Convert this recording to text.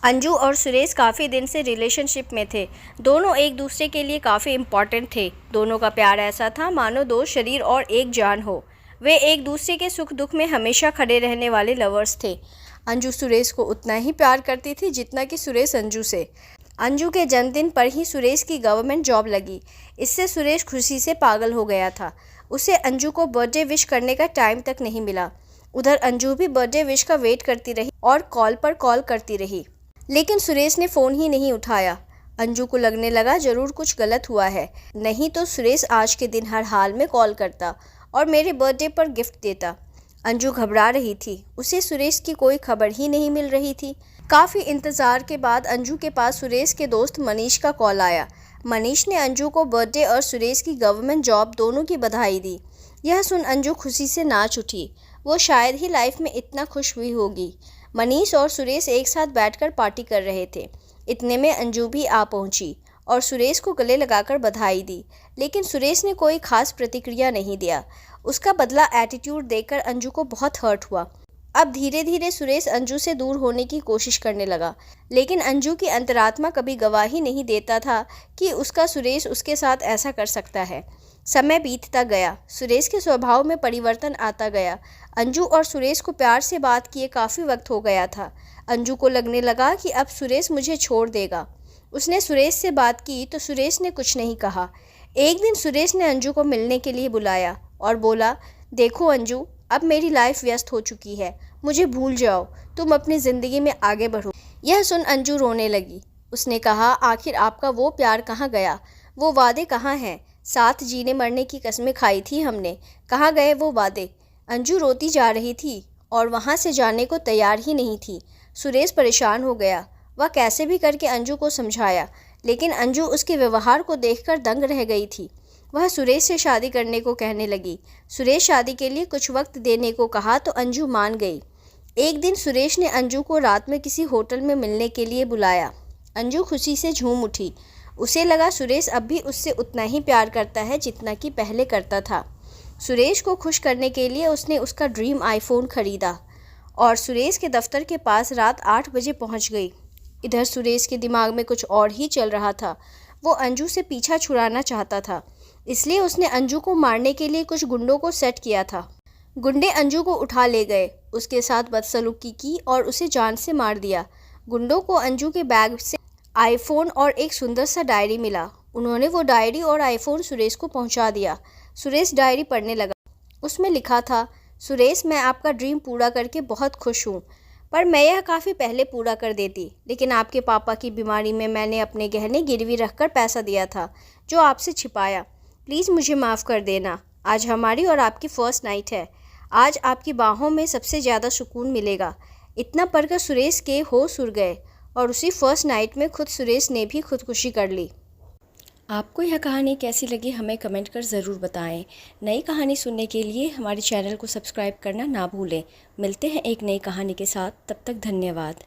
अंजू और सुरेश काफ़ी दिन से रिलेशनशिप में थे। दोनों एक दूसरे के लिए काफ़ी इम्पॉर्टेंट थे। दोनों का प्यार ऐसा था मानो दो शरीर और एक जान हो। वे एक दूसरे के सुख दुख में हमेशा खड़े रहने वाले लवर्स थे। अंजू सुरेश को उतना ही प्यार करती थी जितना कि सुरेश अंजू से। अंजू के जन्मदिन पर ही सुरेश की गवर्नमेंट जॉब लगी। इससे सुरेश खुशी से पागल हो गया था। उसे अंजू को बर्थडे विश करने का टाइम तक नहीं मिला। उधर अंजू भी बर्थडे विश का वेट करती रही और कॉल पर कॉल करती रही, लेकिन सुरेश ने फ़ोन ही नहीं उठाया। अंजू को लगने लगा ज़रूर कुछ गलत हुआ है, नहीं तो सुरेश आज के दिन हर हाल में कॉल करता और मेरे बर्थडे पर गिफ्ट देता। अंजू घबरा रही थी, उसे सुरेश की कोई खबर ही नहीं मिल रही थी। काफ़ी इंतज़ार के बाद अंजू के पास सुरेश के दोस्त मनीष का कॉल आया। मनीष ने अंजू को बर्थडे और सुरेश की गवर्नमेंट जॉब दोनों की बधाई दी। यह सुन अंजू खुशी से नाच उठी। वो शायद ही लाइफ में इतना खुश हुई होगी। मनीष और सुरेश एक साथ बैठकर पार्टी कर रहे थे। इतने में अंजू भी आ पहुंची और सुरेश को गले लगाकर बधाई दी, लेकिन सुरेश ने कोई खास प्रतिक्रिया नहीं दिया। उसका बदला एटीट्यूड देखकर अंजू को बहुत हर्ट हुआ। अब धीरे धीरे सुरेश अंजू से दूर होने की कोशिश करने लगा, लेकिन अंजू की अंतरात्मा कभी गवाही नहीं देता था कि उसका सुरेश उसके साथ ऐसा कर सकता है। समय बीतता गया, सुरेश के स्वभाव में परिवर्तन आता गया। अंजू और सुरेश को प्यार से बात किए काफ़ी वक्त हो गया था। अंजू को लगने लगा कि अब सुरेश मुझे छोड़ देगा। उसने सुरेश से बात की तो सुरेश ने कुछ नहीं कहा। एक दिन सुरेश ने अंजू को मिलने के लिए बुलाया और बोला, देखो अंजू, अब मेरी लाइफ व्यस्त हो चुकी है, मुझे भूल जाओ, तुम अपनी ज़िंदगी में आगे बढ़ो। यह सुन अंजू रोने लगी। उसने कहा, आखिर आपका वो प्यार कहाँ गया, वो वादे कहाँ हैं? साथ जीने मरने की कस्में खाई थी हमने, कहाँ गए वो वादे? अंजू रोती जा रही थी और वहाँ से जाने को तैयार ही नहीं थी। सुरेश परेशान हो गया। वह कैसे भी करके अंजू को समझाया, लेकिन अंजू उसके व्यवहार को देखकर दंग रह गई थी। वह सुरेश से शादी करने को कहने लगी। सुरेश शादी के लिए कुछ वक्त देने को कहा तो अंजू मान गई। एक दिन सुरेश ने अंजू को रात में किसी होटल में मिलने के लिए बुलाया। अंजू खुशी से झूम उठी। उसे लगा सुरेश अब भी उससे उतना ही प्यार करता है जितना कि पहले करता था। सुरेश को खुश करने के लिए उसने उसका ड्रीम आईफोन खरीदा और सुरेश के दफ्तर के पास रात 8 बजे पहुंच गई। इधर सुरेश के दिमाग में कुछ और ही चल रहा था। वो अंजू से पीछा छुड़ाना चाहता था, इसलिए उसने अंजू को मारने के लिए कुछ गुंडों को सेट किया था। गुंडे अंजू को उठा ले गए, उसके साथ बदसलूकी की और उसे जान से मार दिया। गुंडों को अंजू के बैग से आईफोन और एक सुंदर सा डायरी मिला। उन्होंने वो डायरी और आईफोन सुरेश को पहुंचा दिया। सुरेश डायरी पढ़ने लगा। उसमें लिखा था, सुरेश, मैं आपका ड्रीम पूरा करके बहुत खुश हूँ, पर मैं यह काफ़ी पहले पूरा कर देती, लेकिन आपके पापा की बीमारी में मैंने अपने गहने गिरवी रखकर पैसा दिया था जो आपसे छिपाया। प्लीज़ मुझे माफ़ कर देना। आज हमारी और आपकी फ़र्स्ट नाइट है। आज आपकी बाहों में सबसे ज़्यादा सुकून मिलेगा। इतना पढ़कर सुरेश के होश उड़ गए और उसी फर्स्ट नाइट में खुद सुरेश ने भी खुदकुशी कर ली। आपको यह कहानी कैसी लगी हमें कमेंट कर ज़रूर बताएं। नई कहानी सुनने के लिए हमारे चैनल को सब्सक्राइब करना ना भूलें। मिलते हैं एक नई कहानी के साथ, तब तक धन्यवाद।